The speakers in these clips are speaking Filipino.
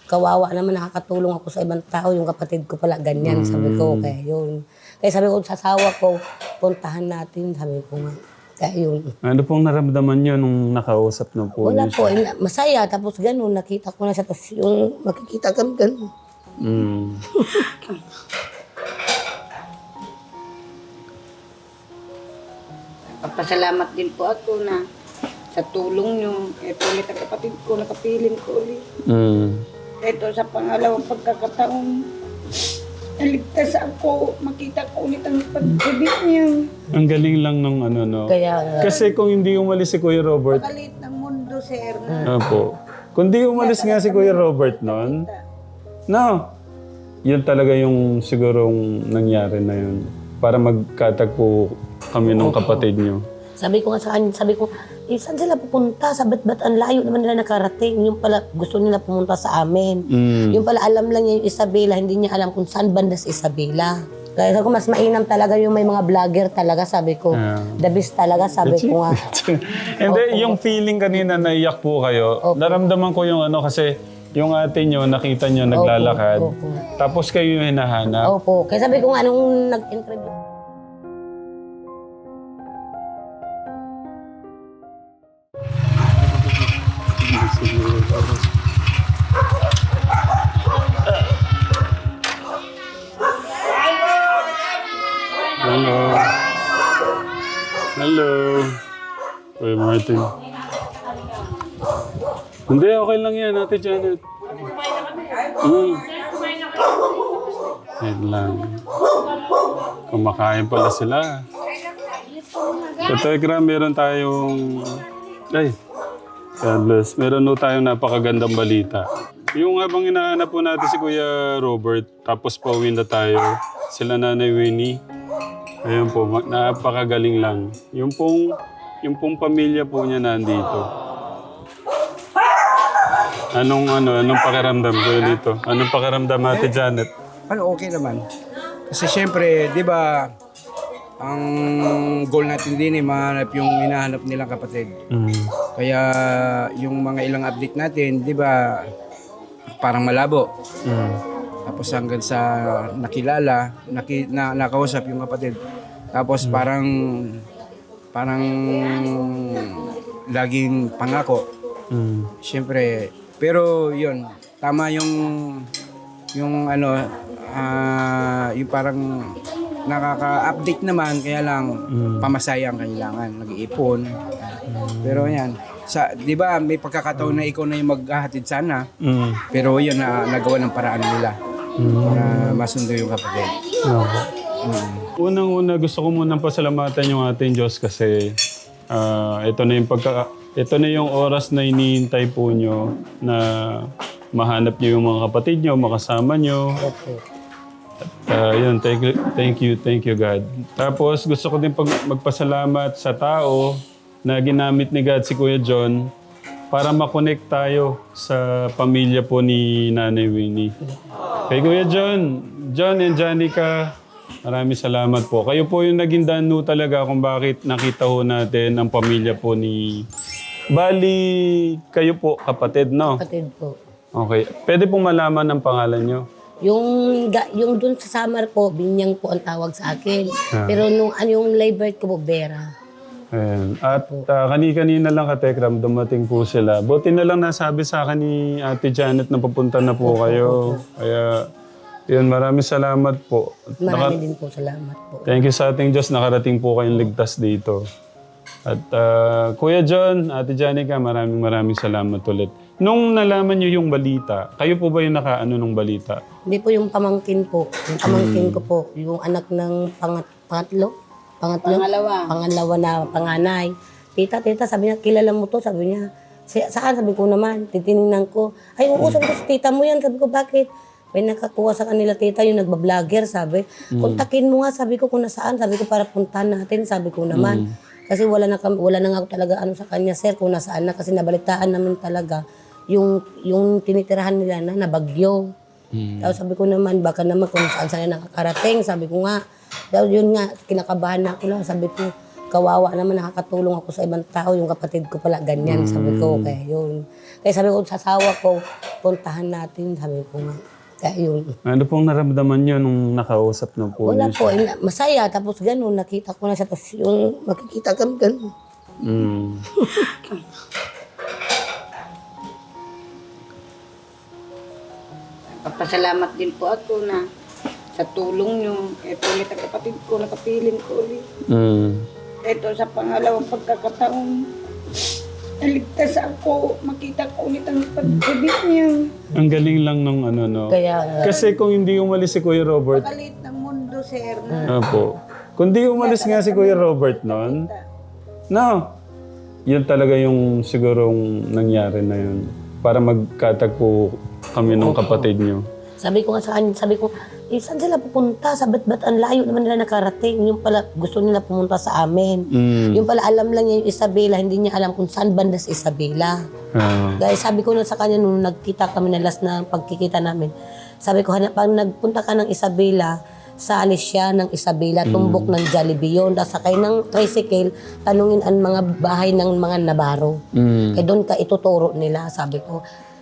kawawa naman, nakakatulong ako sa ibang tao, yung kapatid ko pala ganyan, sabi ko, kaya yun. Kaya sabi ko sa asawa ko, puntahan natin, sabi ko nga. Kaya yun. Ano pong naramdaman nyo nung nakausap na po Wala niyo po, masaya, tapos gano'n, nakita ko na siya, tapos yung makikita kami gano'n. Mm. Papasalamat din po ako na sa tulong nyo. Ito ulit ang kapatid ko, nakapiling ko ulit. Mm. Ito sa pangalawang pagkakataon, naligtas ako, makita ko ulit ang pag-ibig niya. Ang galing lang nung ano, no? Kaya, Kasi kung hindi umalis si Kuya Robert, Kalit ng mundo, sir. Opo. Kung di umalis nga si Kuya Robert noon, no, yun talaga yung sigurong nangyari na yun. Para magkatagpo kami ng kapatid nyo. sabi ko nga sa kanya, sabi ko, saan sila pupunta? Sabi ba't ang layo naman nila nakarating? Yung pala, gusto nila pumunta sa amin. Mm. Yung pala, alam lang niya yung Isabela, hindi niya alam kung saan banda sa Isabela. Kaya sabi ko, mas mainam talaga yung may mga vlogger talaga, sabi ko. The best talaga, sabi ko nga. Hindi, yung feeling kanina naiyak po kayo, naramdaman ko yung ano kasi yung ate nyo, nakita nyo naglalakad. Opo. Tapos kayo yung hinahanap. Opo. Kaya sabi ko nga, nung nag-interview, Hello. Hello. Kuya Martin. Hindi, okay lang yan, Ate Janet. Wait lang. Kumakain pala sila. Sa Telegram, meron tayong... Ay, God bless. Meron no tayong napakagandang balita. Yung habang hinahanap po natin si Kuya Robert, tapos pauwi na tayo, sila Nanay Winnie. Ayun po, napakagaling lang. Yung pong pamilya po niya nandito. Anong pakiramdam ko dito? Anong pakiramdam, Ate Janet? Ano, okay naman. Kasi syempre, di ba, ang goal natin din mahanap yung hinahanap nilang kapatid. Mm. Kaya yung mga ilang update natin, di ba, parang malabo. Mm. Tapos hanggang sa nakilala, nakausap yung kapatid. Tapos parang laging pangako. Mm. Siyempre, pero yun, tama yung yung parang nakaka-update naman, kaya lang pamasaya ang kailangan, nag-iipon. Pero yan, di ba may pagkakataon na ikaw na yung maghahatid sana, pero yun na nagawa ng paraan nila para masundo yung kapatid. Unang-una, gusto ko munang pasalamatan yung ating Diyos kasi ito na yung oras na hinihintay po nyo na mahanap nyo yung mga kapatid nyo, makasama nyo. Yun, thank you God. Tapos gusto ko din magpasalamat sa tao na ginamit ni God si Kuya John para makonect tayo sa pamilya po ni Nanay Winnie. Kay Kuya John and Janica, maraming salamat po. Kayo po yung naging dano talaga kung bakit nakita ho natin ang pamilya po ni... Bali, kayo po, kapatid, no? kapatid po. Okay. Pwede pong malaman ang pangalan nyo? Yung dun sa summer po, Binyang po ang tawag sa akin. Pero yung live birth ko po, Vera. Ayan. At kanina lang katekram, dumating po sila. Buti na lang nasabi sa akin ni Ate Janet na papunta na po kayo. Kaya, yun, maraming salamat po. Marami din po salamat po. Thank you sa ating Diyos, nakarating po kayong ligtas dito. At Kuya John, Ate Janica, maraming salamat ulit. Nung nalaman niyo yung balita, kayo po ba yung nakaano nung balita? Hindi po yung pamangkin po. Yung pamangkin ko po, yung anak ng pangalawa na panganay. Tita, sabi niya, kilala mo to? Sabi niya, saan? Sabi ko naman, titinignan ko. Ay, oo, sabi ko, tita mo yan. Sabi ko, bakit? May nakakuha sa kanila, tita, yung nagbablogger, sabi. Kontakin mo nga, sabi ko, kung nasaan. Sabi ko, para puntahan natin, sabi ko naman. Kasi wala na nga ako talaga sa kanya, sir, kung nasaan na. Kasi nabalitaan naman talaga yung tinitirahan nila na nabagyo. Tapos sabi ko naman, baka naman kung saan nakakarating. Sabi ko nga, yun nga, kinakabahan na ako lang. Sabi ko, kawawa naman, nakakatulong ako sa ibang tao, yung kapatid ko pala ganyan, sabi ko, kaya yun. Kaya sabi ko sa asawa ko, puntahan natin, sabi ko nga. Kaya yun. Ano pong naramdaman niyo nung nakausap na po Wala niyo po, siya? masaya, tapos ganun, nakita ko na siya, tapos yung makikita kami ganun. Mm. Papasalamat din po ako na sa tulong nyo. Ito ulit ang kapatid ko, nakapiling ko ulit. Mm. Ito sa pangalawang pagkakataon, naligtas ako, makita ko ulit ang pag-ibig niya. Ang galing lang nung ano, no? Kaya, Kasi kung hindi umalis si Kuya Robert, Kalit ng mundo, sir, na opo. Kung di umalis nga si Kuya Robert noon, no, yun talaga yung sigurong nangyari na yun. Para magkatagpo kami ng kapatid niyo. sabi ko nga sa kanya, sabi ko, saan sila pupunta? Sa ba't ang layo naman nila nakarating? Yung pala, gusto nila pumunta sa amin. Mm. Yung pala, alam lang niya yung Isabela, hindi niya alam kung saan banda sa Isabela. Dahil sabi ko na sa kanya, nung nagkita kami na last na pagkikita namin, sabi ko, pag nagpunta ka ng Isabela, sa alis siya ng Isabela, tumbok ng Jollibee yun. Tapos sakay ng tricycle, tanungin ang mga bahay ng mga Navarro. Mm. Kaya doon ka ituturo nila, sabi ko.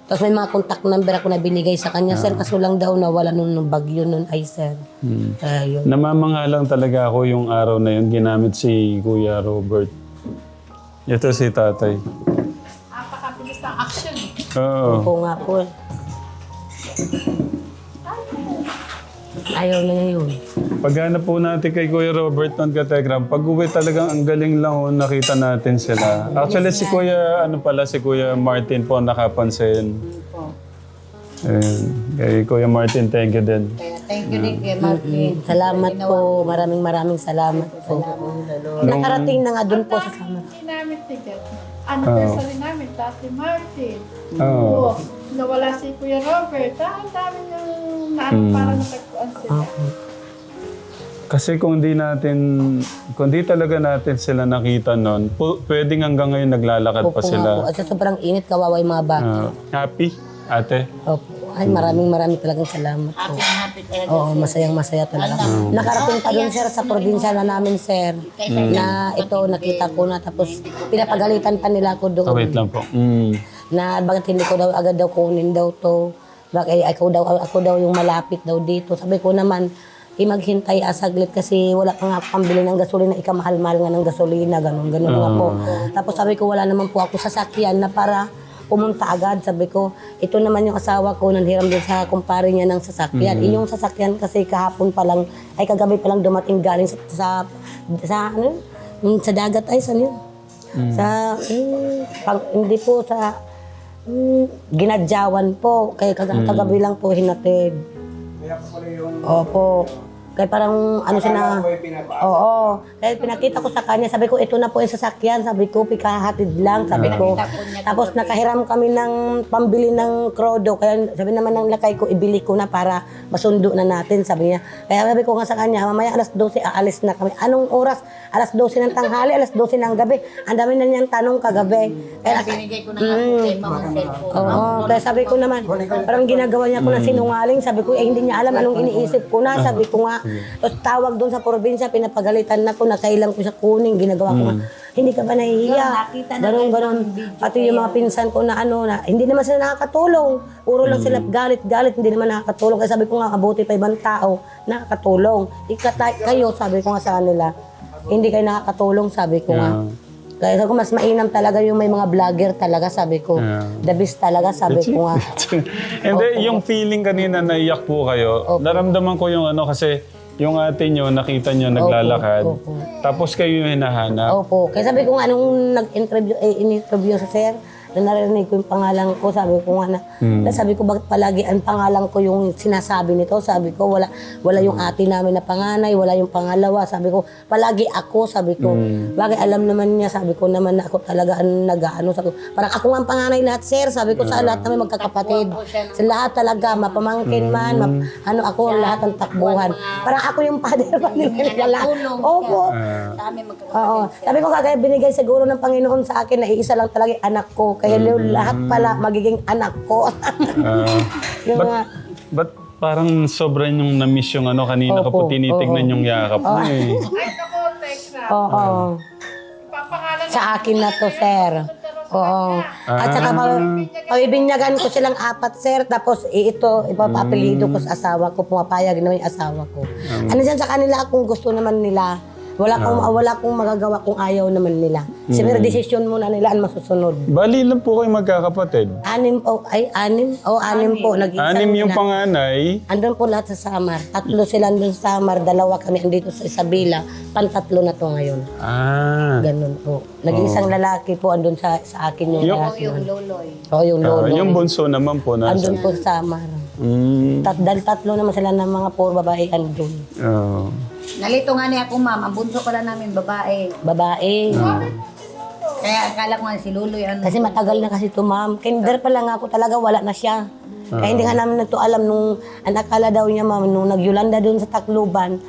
Tapos may mga contact number ako na binigay sa kanya, sir, kaso lang daw nawala nung bagyo nun, ay sir. Kaya yun. Namamangalang talaga ako yung araw na yun ginamit si Kuya Robert. Ito si tatay. Napakabilis ng action. Oo. Opo nga po. Ayaw na niya yun. Paghanap po natin kay Kuya Robert ng Kategram, pag-uwi talagang ang galing lang oh, nakita natin sila. Actually si Kuya, si Kuya Martin po nakapansin. Ayun. Kay Kuya Martin, thank you din. kaya thank you din kay Martin. Salamat po. Maraming salamat po. Nakarating na nga doon po sa sama. Hindi namin ticket. Anniversary namin, Tati Martin. Oo. Oo. Nawala si Kuya Robert. Ang dami yung parang natagpuan sila. Kasi kung di talaga natin sila nakita noon, pwedeng hanggang ngayon naglalakad pa Opo nga sila. po. At sa sobrang init, kawawa yung mga bata. Happy, ate? Opo. Ay, maraming talagang salamat po. Oo, masayang-masaya talaga. Nakarating pa doon, sir, sa probinsya na namin, sir. Na ito, nakita ko na. Tapos, pinapagalitan pa nila ako doon. Wait lang po. Mm. Na bakit hindi ko daw agad daw kunin daw to. Bakit ako daw yung malapit daw dito. Sabi ko naman, maghintay saglit kasi wala pa nga pambili ng gasolina, ikamahal-mahal nga ng gasolina, ganun nga po. Tapos sabi ko, wala naman po ako sasakyan na para pumunta agad. Sabi ko, ito naman yung asawa ko, nanhiram din sa kumpare niya ng sasakyan. Yung sasakyan kasi kahapon pa lang, ay kagabi pa lang dumating galing sa dagat, ay saan yun? Hindi po sa Ginadyawan po. Kaya kagabi lang po hinatid. Kaya po pala yung Opo. Kaya parang ano siya na... Oo. Kaya pinakita ko sa kanya, sabi ko, ito na po yung sasakyan. Sabi ko, pikahatid lang. Sabi ko. Tapos nakahiram kami ng pambili ng krodo. Kaya sabi naman ng lakay ko, ibili ko na para masundo na natin. Sabi niya. Kaya sabi ko nga sa kanya, mamaya alas 12 aalis na kami. Anong oras? Alas 12 ng tanghali, alas 12 ng gabi. Ang dami na niyang tanong kagabi. Kaya Binigay ko na nga po kay Mama cellphone. Oo, kaya sabi ko naman, parang ginagawa niya ko na sinungaling. Sabi ko, hindi niya alam anong iniisip ko na. Sabi ko nga, tapos tawag doon sa probinsya, pinapagalitan na ko na kailang ko siya kunin. Ginagawa ko nga, hindi ka ba nahihiya? Ganon. Pati yung mga pinsan ko na hindi naman sila nakakatulong. Puro lang sila galit, hindi naman nakakatulong. Kaya sabi ko nga, kabuti pa ibang tao, nakakatulong. Kayo, sabi ko nga sa kanila, hindi kayo nakakatulong, sabi ko nga. Kaya sabi ko, mas mainam talaga yung may mga vlogger talaga, sabi ko. The best talaga, sabi ko nga. Hindi, yung feeling kanina naiyak po kayo, naramdaman ko yung kasi yung ate nyo, nakita nyo naglalakad, tapos kayo yung hinahanap. Opo. Kaya sabi ko nga, nung in-interview sa sir, na narinig ko yung pangalan ko, sabi ko nga na sabi ko, bakit palagi ang pangalan ko yung sinasabi nito? Sabi ko, wala yung ate namin na panganay, wala yung pangalawa. Sabi ko, palagi ako, sabi ko. Bakit alam naman niya, sabi ko naman na ako talaga ang nag-ano. Sabi ko, parang ako nga ang panganay lahat, sir. Sabi ko, sa lahat namin magkakapatid. Sa lahat talaga, mapamangkin man, ako, lahat ng takbuhan. Parang ako yung father pa nila. Opo. Sa amin magkakapatid. Oo. Sabi ko, kaya binigay siguro ng Panginoon sa akin na iisa lang talaga yung anak ko. Kaya lahat pala magiging anak ko. Yung Ba't parang sobrang yung na-miss yung kanina ka po Opo, tinitignan oo. yung yakap mo eh. Ay, naku, Tekra. Oo. sa akin na to, sir. Oo. At saka pabibinyagan ko silang 4, sir. Tapos ito, ipapapilido ko sa asawa ko. Pumapayag naman yung asawa ko. Ano dyan sa kanila kung gusto naman nila. Wala akong magagawa kung ayaw naman nila. Siyempre, desisyon muna nila ang masusunod. Bali lang po kayo magkakapatid. 6 po. Ay, 6? Oo, 6 po. Nag-isa 6 yung sila. panganay. Andun po lahat sa Samar. 3 sila andun sa Samar. 2 kami andito sa Isabela. 3 na to ngayon. Ah. Ganun po. Nag-iisang lalaki po andun sa akin yung lalaki. Yung loloy. Oo, yung lolo. Yung bunso naman po nasa. Andun po sa Samar. Dahil 3 naman sila ng mga puro babae andun. Oh. Nalito nga niya ako, ma'am. Ang bunso ko lang namin, babae. Babae. Kaya akala ko nga si Luloy, ano. Kasi matagal na kasi to, ma'am. Kinder pa lang ako talaga, wala na siya. Kaya hindi nga namin nagto alam nung anakala daw niya, ma'am, nung nagyulanda doon sa Tacloban,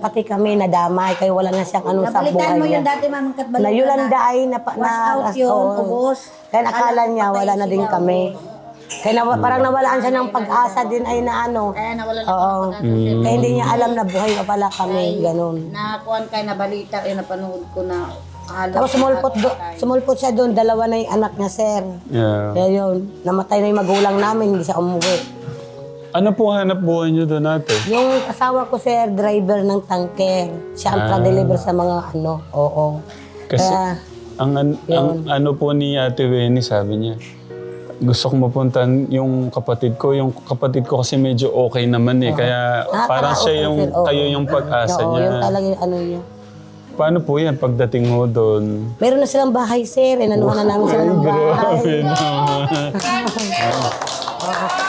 pati kami nadamay, kaya wala na siyang ano sa Napalitan buhay mo yun niya. dati, ma'am. Katbalo Na yulanda ay Was out yun, oo. ubos. Kaya nakala niya, wala na din kami. Kaya parang nawalaan siya ng pag-asa din ay na ano. Kaya nawala na Oo. Kaya hindi niya alam na buhay pa pala kami, ganun. Nakuhan kayo na balita, yung napanood ko na halos. Tapos sumulpot siya doon, 2 na yung anak niya, sir. Yeah. Kaya yun, namatay na yung magulang namin, hindi siya umuwi. Ano po hanap buhay niyo doon ate? Yung asawa ko, sir, driver ng tanker. Siya ang pa-deliver sa mga ano, oo. Kasi Kaya, ang ano po ni Ate Wenny, sabi niya, gusto ko mapuntan yung kapatid ko. Yung kapatid ko kasi medyo okay naman eh. Kaya parang siya yung, sir, oo. kayo yung pag-asa oo, niya. yung talaga yung ano niya. Paano po yan pagdating mo doon? Meron na silang bahay, sir. Inanuhan na namin sila ng bahay. Grabe naman.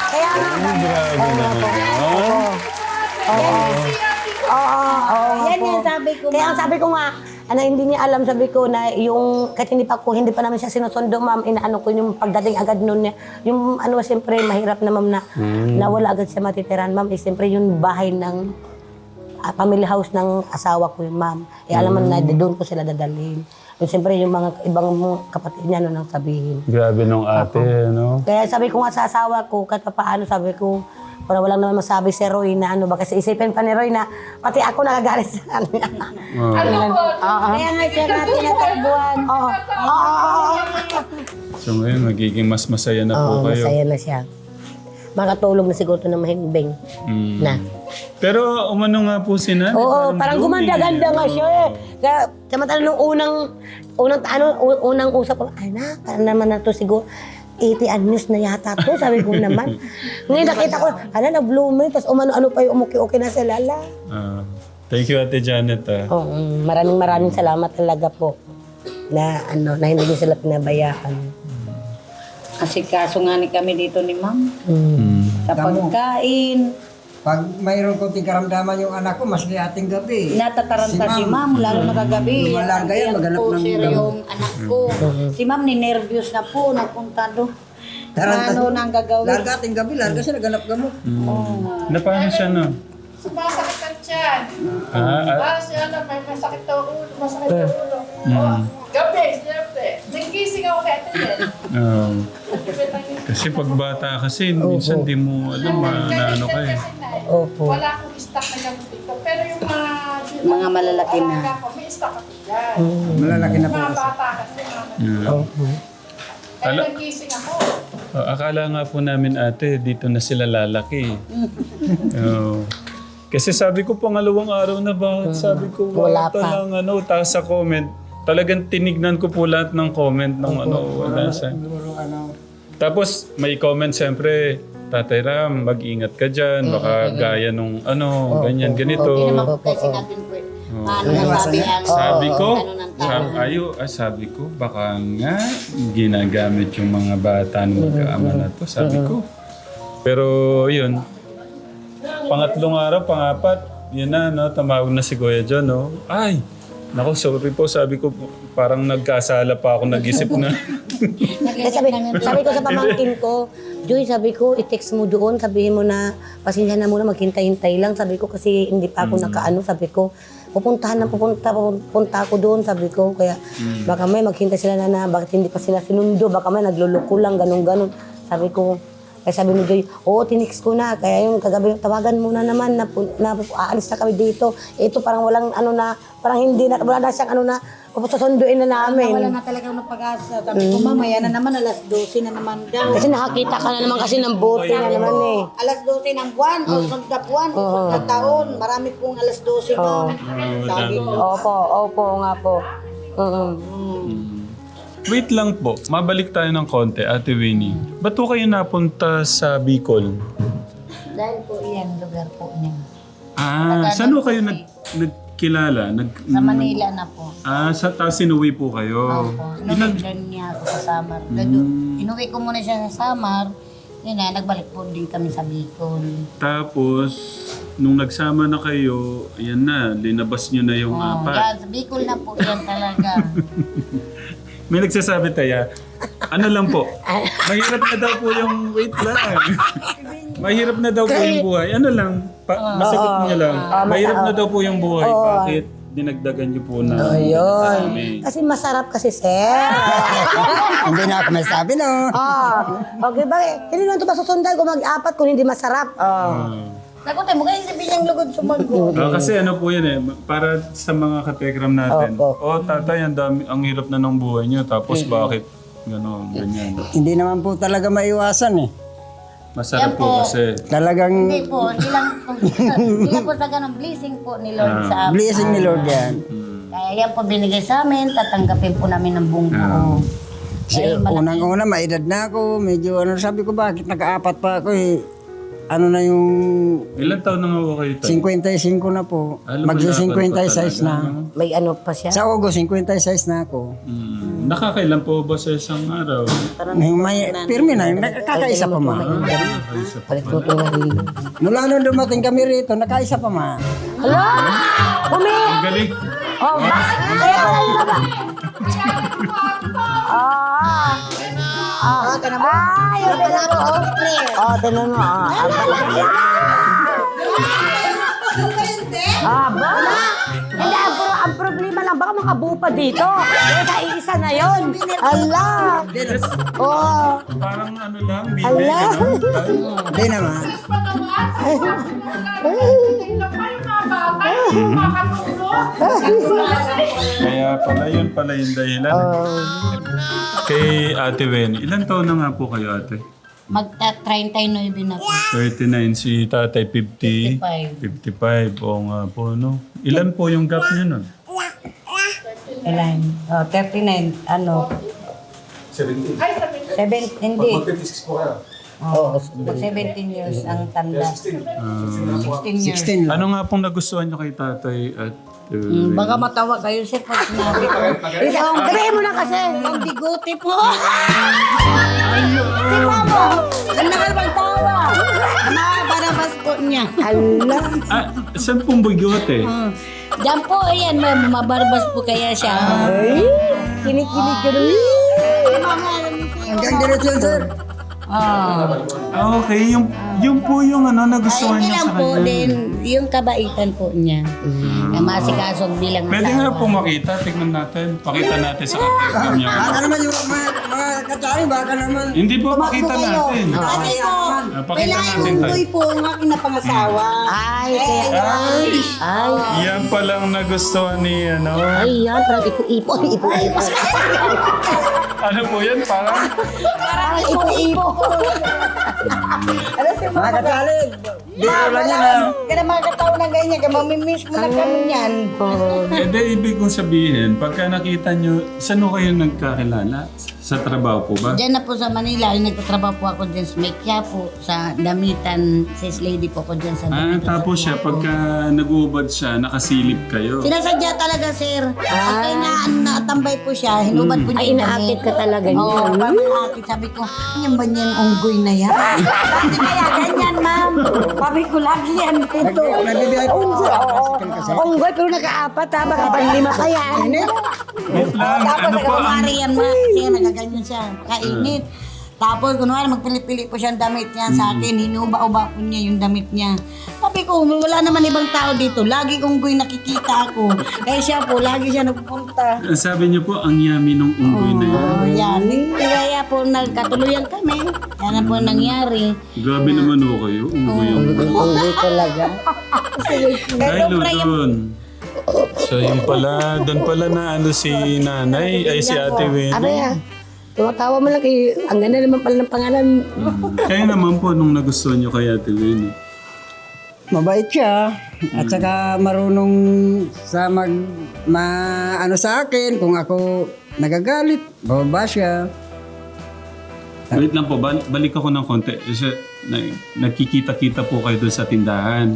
Kaya nga, Grabe naman. Yan yung sabi ko, kaya ang sabi ko nga, ano, hindi niya alam, sabi ko na yung, kahit hindi pa namin siya sinusundo, ma'am, inaano ko yung pagdating agad noon niya. Yung ano, siyempre, mahirap na, ma'am, na wala agad siya matitiran, ma'am. Siyempre, yung bahay ng family house ng asawa ko yun, ma'am. Alam mo na, doon ko sila dadalhin. Yung siyempre, yung mga ibang kapatid niya, ano nang sabihin. Grabe nung ate, no? Kaya sabi ko nga sa asawa ko, kahit paano, sabi ko, para walang naman masabi si Roy na ano ba, kasi isipin pa ni Roy na pati ako nakagalit sa kanya. kaya nga siya natin natakbuhan. So ngayon, magiging mas masaya na po Oo, kayo. masaya na siya. Makatulog na siguro ito ng mahimbing na. Pero umano nga po si Nanay. Oo, parang gumanda-ganda nga siya eh. Kaya samantala nung unang usap ko, ay na, parang naman na to siguro. 80 anyos na yata to, sabi ko naman. Ngayon nakita ko, nag-blooming, tapos umano-ano pa yung umuki-uki na sila. Thank you, Ate Janet. Oo, maraming salamat talaga po na hindi niyo sila pinabayaan. Kasi kaso nga ni kami dito ni ma'am. Sa Tamo. pagkain, Pag mayroon konting karamdaman yung anak ko, mas ating gabi. natataranta si ma'am, lalo na kagabi. Lumalarga yan, maghanap po, ng sir, gamot. yung anak ko. Si ma'am, ni-nervous na po, nagpunta doon. Taranta. Ano nang gagawin? Larga ating gabi, larga siya naganap gamot. Na paano siya, no? Sumasakit ang tiyan. Kasi ano, may masakit daw ulo, masakit daw ulo. Gabi, siyempre. Nagkising ako kaya ito yan. Kasi pag bata kasi, minsan di mo alam na ano kayo. Opo. Wala akong stock na gamot dito. Pero yung Mga malalaki na. alaga ko, may stock ako dyan. Malalaki na po. Mga bata kasi, mga Opo. kaya nagkising ako. Akala nga po namin ate, dito na sila lalaki. Oo. Kasi sabi ko pangalawang araw na ba, sabi ko Wala wala pa. lang tapos sa comment, talagang tinignan ko po lahat ng comment ng wala siya. Tapos may comment siyempre, Tatay Ram, mag-ingat ka dyan, baka gaya nung ganyan, ganito. Hindi naman po kasi natin po. Ano nasabi ang... Sabi ko, ano ng tao. sabi ko, baka nga ginagamit yung mga bata ng magkaama na to, sabi ko. Pero yun, pangatlong araw, pangapat, yun na, tumawag na si Kuya John, Ay, naku, sorry po, sabi ko, parang nagkasala pa ako, nag-isip na. Sabi ko sa pamangkin ko, Joy, sabi ko, i-text mo doon, sabihin mo na, pasensya na muna, maghintay-hintay lang. Sabi ko, kasi hindi pa ako nakaano, sabi ko, pupunta ako doon, sabi ko, kaya baka may maghintay sila na, bakit hindi pa sila sinundo, baka may nagluluko lang, ganun-ganun. Sabi ko, kaya sabi ni Joy, oo, tinix ko na, kaya yung kagabi, tawagan mo na naman, na aalis na kami dito. Ito parang walang parang hindi na, wala na siyang Tapos sasunduin na namin. Wala na talaga ng pag-asa. Sabi ko, mamaya na naman, alas 12 na naman daw. Kasi nakakita ka na naman kasi ng bote na naman eh. Alas 12 ng buwan, o sunod na buwan, o sunod na taon. Marami pong alas 12 ma'am. Sabi ko. Opo nga po. Wait lang po, mabalik tayo ng konti, Ate Winnie. Ba't po kayo napunta sa Bicol? Dahil po yan, lugar po niya. Saan po kayo nagkilala? Sa Manila na po. Tapos sinuwi po kayo. Opo. Inuwi niya ako sa Samar. Inuwi ko muna siya sa Samar. Yun na, nagbalik po din kami sa Bicol. Tapos, nung nagsama na kayo, ayan na, linabas nyo na yung apat. Yan, sa Bicol na po yan talaga. May nagsasabi tayo, ano lang po, mahirap na daw po yung, wait lang. Mahirap na daw po yung buhay. Ano lang, masagot niya lang. Mahirap na daw po yung buhay. Bakit dinagdagan niyo po na? Ayun. Kasi masarap kasi, sir. Hindi na ako masabi, no? Okay ba? Hindi naman ito masusundan kung mag-apat kung hindi masarap. Sagutin mo, kaya sabihin niyang lugod sumagot. Kasi ano po yan eh, para sa mga katekram natin. Tatay, ang hirap na ng buhay niyo. Tapos bakit gano'n, ganyan. Hindi naman po talaga maiwasan eh. Masarap po kasi. Talagang Hindi po, ilang po sa ganun, blessing po ni Lord sa amin. blessing ni Lord yan. Kaya yan po binigay sa amin, tatanggapin po namin ng buong buo. Unang-una, maedad na ako. Medyo sabi ko bakit naka-apat pa ako eh. Ano na yung Ilan taon na nga po kayo tayo? 55 na po. Lumalakad pa Magsi-56 talaga, na. no? May ano pa siya. Sa August, 56 na ako. Nakakailan po ba sa isang araw? Pirmi na, nakakaisa pa ma. Palit mo ito na rin. Mula nung dumating kami rito, nakaisa pa ma. Hala! Umi! Ang galing. Oh, kaya pala yun na ba? Yun na po. Tinan mo. Ba? Hindi, ang problema lang, baka makabuo pa dito. Kaya sa iisa na yun. Ala! Parang ano lang, bibi. Ala! Hindi naman. Kaya pala yun pala yung dahilan. Kay Ate Wen, ilan taon na nga po kayo, ate? Magta-39 na po. 39, si tatay 50. 55, oo nga po, no? Ilan po yung gap niyo nun? Ilan? 39, ano? 17, hindi. Mag-56 po kayo. Pag 17 years ang tanda. 16 years. 16 lang. Ano nga pong nagustuhan niyo kay tatay at Baka matawa kayo sir pag sinabi ko. Sabihin mo na kasi. Ang bigote po. Si Mama! Ang nakalpagtawa. Nakabarabas po niya. Ala! saan pong bigote? Diyan po, ayan, mabarbas po kaya siya. Ay! Kinig-kinig ka rin. Hanggang diretso, sir. Okay, yung po yung ano, nagustuhan Ay, niyo lang sa po kanya. din, yung kabaitan po niya. Na masikasog bilang Pwede nga asawa. po makita, tignan natin. Pakita natin sa katekram niya. Baka naman yung mga katsari, baka naman. Hindi po, pakita natin. Kasi po, Pakita kailangan natin yung tayo. boy po ang aking napangasawa. Ay, kaya... Ay! Yan palang nagustuhan ni ano. Ay, yan. Parang ipo-ipo. Ipo-ipo. Ano po yan? Parang Parang ipo-ipo. Mga katsari, biro lang yan ah. Kaya mga katao na ganyan, kaya mamimiss mo na kami niyan. hindi, ibig kong sabihin, pagka nakita nyo, saan ho kayo nagkakilala? Sa trabaho po ba? Diyan na po sa Manila, ay nagtatrabaho po ako dyan sa Mekya po, sa Damitan, sis lady po ako dyan sa Damitan. Tapos siya, pagka nag-uubad siya, nakasilip kayo. Sinasadya talaga, sir. Pagka natambay po siya, hinubad po niya Ay, inaakit ka talaga niya. Oo, parang inaakit. Sabi ko, yan ba niyang unggoy na yan? Hindi kaya ganyan, ma'am. Sabi ko, lagi yan ito. Nagbibihay po ako sa tricycle kasi. Onggoy, pero naka-apat ha. Baka panlima ka yan. Wait lang, Tapos ano po ang... nagkamari yan, ma. Kasi nagaganyan siya. Kainit. Tapos, kunwari, magpili-pili po siya ng damit niya sa akin. Hinuba-uba po niya yung damit niya. Sabi ko, wala naman ibang tao dito. Lagi unggoy nakikita ako. Kaya siya po, lagi siya nagpupunta. Sabi niyo po, ang yummy nung unggoy na yan. Oh, yan. Kaya po, nagkatuluyan kami. Yan na po nangyari. Grabe naman ho kayo, unggoy yung... Onggoy talaga. Dahil ho doon, So yung pala, doon pala na ano si nanay, ay si Ate Winnie. Aray tumatawa mo lang ang ganda naman pala ng pangalan. Kayo naman po nung nagustuhan nyo kay Ate Winnie. Mabait siya. At saka marunong sa ano sa akin. Kung ako nagagalit, bababa siya. Wait lang po, balik ako ng konti. Kasi nagkikita-kita po kayo doon sa tindahan.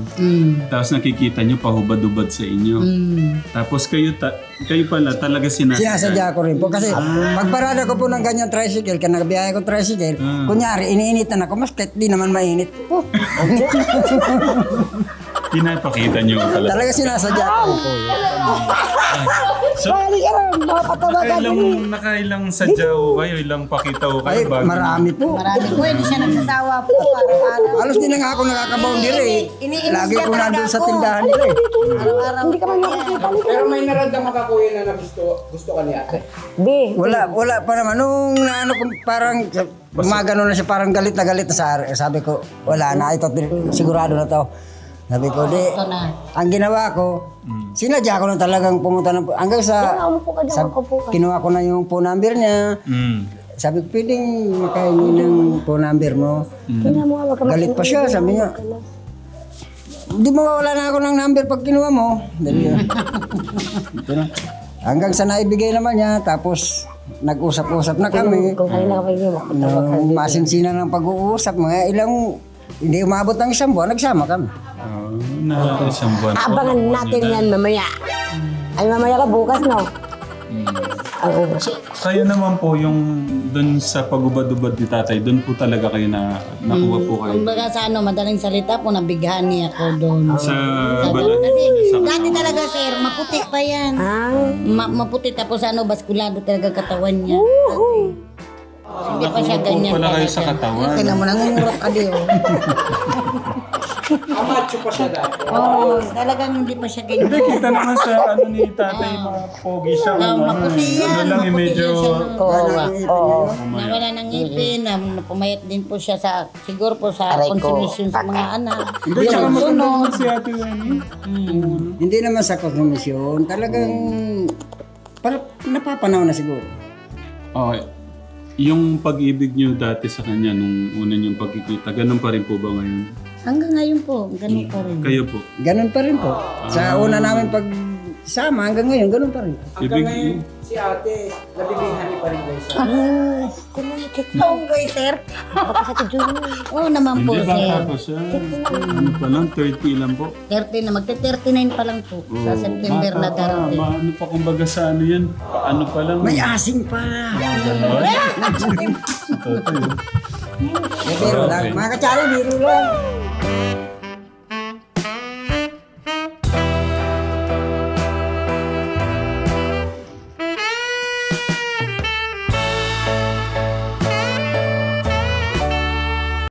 Tapos nakikita nyo pahubad-ubad sa inyo. Tapos kayo pala talaga Sinasadya ko rin po. Kasi pagparada ko po ng ganyan tricycle, kaya nagbiyahe ko tricycle, kunyari, iniinitan ako, mas kahit di naman mainit. Pinapakita nyo pala. Talaga sinasadya ko po. So, nakailang sadya ho kayo, ilang pakita ho Ay, kayo bago. marami po. Marami po, hindi siya nagsasawa po araw-araw. Halos di na nga ako nakakaboundary eh. Iniinis Lagi niya ko talaga nandun sa ako. tindahan nila eh. Araw-araw. Hindi ka man Pero may naramdaman ka kuya na gusto ka niya. Wala pa naman. Nung naano ko parang gumagano na siya, parang galit na sa sabi ko, wala na, ito sigurado na to. Sabi ko, Ito na. ang ginawa ko, sinadya ko na talagang pumunta ng, hanggang sa, kinuha ko na yung phone number niya. Sabi ko, pwedeng makahingi ng phone number mo. Galit pa siya, sabi niya. Hindi mawawala na ako ng number pag kinuha mo. Dali na. Ito na. Hanggang sa naibigay naman niya, tapos nag-usap-usap na kami. Kung kanina ka pa yun, Masinsinan ng pag-uusap, mga ilang, hindi umabot ng isang buwan, nagsama kami. Na isang buwan. abangan natin yan mamaya. Ay, mamaya ka bukas, no? So, kayo naman po yung dun sa pagubad-ubad ni tatay, dun po talaga kayo na nakuha po kayo. Kumbaga sa madaling salita po, nabighani ako doon. Sa Kasi dati talaga sir, maputi pa yan. Maputi tapos baskulado talaga katawan niya. Hindi pa siya ganyan pala kayo sa katawan. Kaya mo nangungurok ka di oh. Amacho pa siya dati. Oo, talagang hindi pa siya ganyan. Hindi, kita naman sa ano ni tatay, mga pogi siya. Maputi yan. Ano lang yung medyo... Nawala ng ngipin, pumayat din po siya sa, siguro po sa konsumisyon sa mga anak. Hindi, tsaka maganda si Ate Winnie. Hindi naman sa konsumisyon, talagang parang napapanaw na siguro. Okay. Yung pag-ibig niyo dati sa kanya nung una niyong pagkikita, ganun pa rin po ba ngayon? Hanggang ngayon po, ganun pa rin. Kayo po? Ganun pa rin po. Sa una namin pagsama, hanggang ngayon, ganun pa rin. Hanggang ngayon, si ate, nabibihani pa rin kayo sa... Oo, guys, sir. Oo naman po, Hindi, sir. baka pa siya. Ano pa lang, 30 lang po. 30 na, magte-39 pa lang po. Sa September na darating. Ano pa kumbaga sa ano yan? Ano pa lang? May asing pa. Totoo. Biro lang. Mga katsari, biro lang.